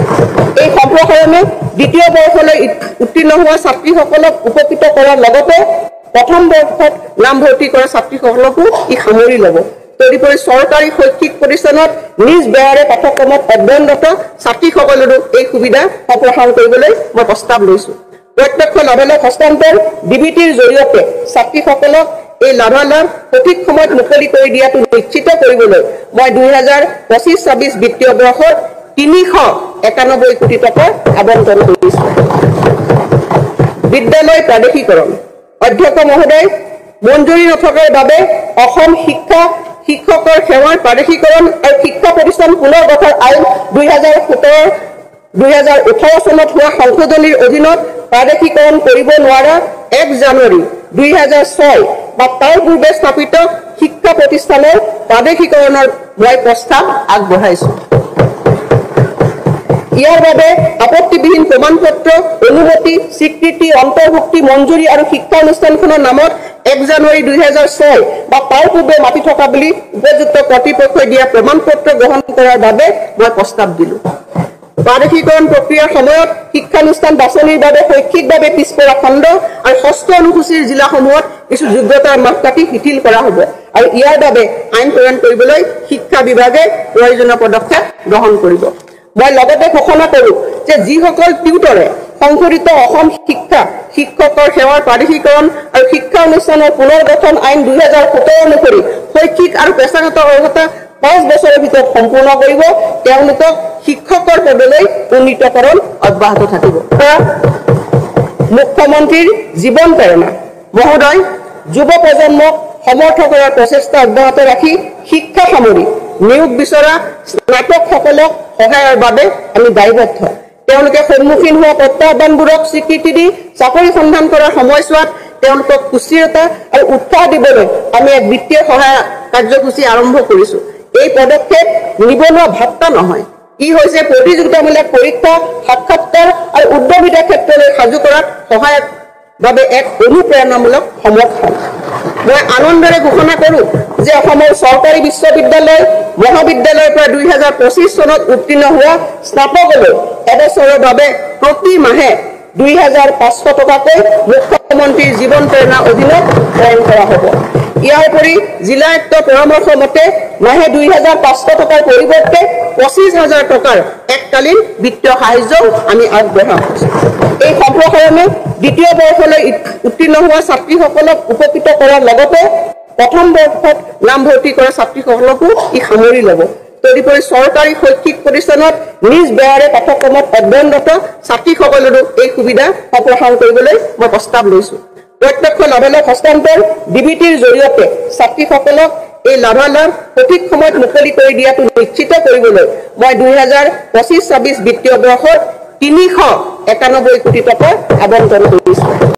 কৰিছো। এই সম্প্ৰসাৰণে দ্বিতীয় বৰ্ষলৈ উত্তীৰ্ণ হোৱা ছাত্ৰীসকলক উপকৃত কৰাৰ লগতে প্ৰথম বৰ্ষত নামভৰ্তি কৰা ছাত্ৰীসকলকো ই সামৰি ল'ব। তদুপৰি চৰকাৰী শৈক্ষিক প্ৰতিষ্ঠানত নিজ ব্যয়েৰে পাঠ্যক্ৰমত অধ্যয়নৰত ছাত্ৰীসকলৰো এই সুবিধা সম্প্ৰসাৰণ কৰিবলৈ মই প্ৰস্তাৱ লৈছো। প্ৰত্যক্ষ লাভালাভ হস্তান্তৰ ডিবিটিৰ জৰিয়তে ছাত্ৰীসকলক এই লাভালাভ সঠিক সময়ত মুকলি কৰি দিয়াটো নিশ্চিত কৰিবলৈ মই 2025-26 বিত্তীয় বৰ্ষত 391 কোটি টকা আবণ্টন কৰিছো। বিদ্যালয় প্ৰাদেশিকৰণ অধ্যক্ষ মহোদয়, মঞ্জুৰি নথকাৰ বাবে অসম শিক্ষকৰ সেৱাৰ প্ৰাদেশিকৰণ আৰু শিক্ষা প্ৰতিষ্ঠান পুনৰ গঠন আইন 2018 চনত হোৱা সংশোধনীৰ অধীনত প্ৰাদেশিকৰণ কৰিব নোৱাৰা 1 জানুৱাৰী 2006 বা তাৰ পূৰ্বে স্থাপিত শিক্ষা প্ৰতিষ্ঠানৰ প্ৰাদেশিকৰণৰ মই প্ৰস্তাৱ আগবঢ়াইছো। ইয়াৰ বাবে আপত্তিবিহীন প্ৰমাণপত্ৰ, অনুমতি, স্বীকৃতি, অন্তৰ্ভুক্তি, মঞ্জুৰি আৰু শিক্ষা অনুষ্ঠানখনৰ নামত 1 জানুৱাৰী 2006 বা তাৰ পূৰ্বে মাতি থকা বুলি উপযুক্ত কৰ্তৃপক্ষই দিয়া প্ৰমাণপত্ৰ গ্ৰহণ কৰাৰ বাবে মই প্ৰস্তাৱ দিলো। প্ৰাদেশিকৰণ প্ৰক্ৰিয়াৰ সময়ত শিক্ষানুষ্ঠান বাছনিৰ বাবে শৈক্ষিকভাৱে পিছপৰা খণ্ড আৰু ষষ্ঠ অনুসূচীৰ জিলাসমূহত কিছু যোগ্যতাৰ মাপকাঠি শিথিল কৰা হ'ব আৰু ইয়াৰ বাবে আইন প্ৰণয়ন কৰিবলৈ শিক্ষা বিভাগে প্ৰয়োজনীয় পদক্ষেপ গ্ৰহণ কৰিব। মই লগতে ঘোষণা কৰোঁ যে যিসকল টিউটৰে সংশোধিত অসম শিক্ষকৰ সেৱাৰ প্ৰাদেশিকৰণ আৰু শিক্ষা অনুষ্ঠানৰ পুনৰ গঠন আইন 2017 অনুসৰি শৈক্ষিক আৰু পেছাগত অৰ্হতা 5 বছৰৰ ভিতৰত সম্পূৰ্ণ কৰিব, তেওঁলোকক শিক্ষকৰ পদলৈ উন্নীতকৰণ অব্যাহত থাকিব। মুখ্যমন্ত্ৰীৰ জীৱন প্ৰেৰণা মহোদয়, যুৱ প্ৰজন্মক সমৰ্থ কৰাৰ প্ৰচেষ্টা অব্যাহত ৰাখি শিক্ষা সামৰি নিয়োগ বিচৰা স্নাতকসকলক সহায়ৰ বাবে আমি দায়বদ্ধ। তেওঁলোকে সন্মুখীন হোৱা প্ৰত্যাহ্বানবোৰক স্বীকৃতি দি চাকৰি সন্ধান কৰাৰ সময়ছোৱাত তেওঁলোকক সুস্থিৰতা আৰু উৎসাহ দিবলৈ আমি এক বিত্তীয় সহায় কাৰ্যসূচী আৰম্ভ কৰিছো। এই পদক্ষেপ নিবনুৱা ভাত্তা নহয়, ই হৈছে প্ৰতিযোগিতামূলক পৰীক্ষা, সাক্ষাৎকাৰ আৰু উদ্যমিতাৰ ক্ষেত্ৰলৈ সাজু কৰাত সহায়ক বাবে এক অনুপ্ৰেৰণামূলক সমৰ্থন। মই আনন্দৰে ঘোষণা কৰোঁ যে অসমৰ চৰকাৰী বিশ্ববিদ্যালয় মহাবিদ্যালয়ৰ পৰা 2025 চনত উত্তীৰ্ণ হোৱা স্নাতকলৈ এবছৰৰ বাবে প্ৰতি মাহে 2500 টকাকৈ মুখ্যমন্ত্ৰীৰ জীৱন প্ৰেৰণা অধীনত প্ৰদান কৰা হ'ব। ইয়াৰ উপৰি জিলা আয়ুক্তৰ পৰামৰ্শ মতে মাহে 2500 টকাৰ পৰিৱৰ্তে 25,000 টকাৰ এককালীন বিত্তীয় সাহায্য আমি আগবঢ়াম। এই সম্প্ৰসাৰণে দ্বিতীয় বৰ্ষলৈ উত্তীৰ্ণ হোৱা ছাত্ৰীসকলক উপকৃত কৰাৰ লগতে প্ৰথম বৰ্ষত নামভৰ্তি কৰা ছাত্ৰীসকলকো ই সামৰি ল'ব। তদুপৰি চৰকাৰী শৈক্ষিক প্ৰতিষ্ঠানত নিজ ব্যয়েৰে পাঠ্যক্ৰমত অধ্যয়নৰত ছাত্ৰীসকলৰো এই সুবিধা সম্প্ৰসাৰণ কৰিবলৈ মই প্ৰস্তাৱ লৈছো। প্ৰত্যক্ষ লাভালাভ হস্তান্তৰ ডিবিটিৰ জৰিয়তে ছাত্ৰীসকলক এই লাভালাভ সঠিক সময়ত মুকলি কৰি দিয়াটো নিশ্চিত কৰিবলৈ মই 2025-26 বিত্তীয় বৰ্ষত 391 কোটি টকা আবণ্টন কৰিছো।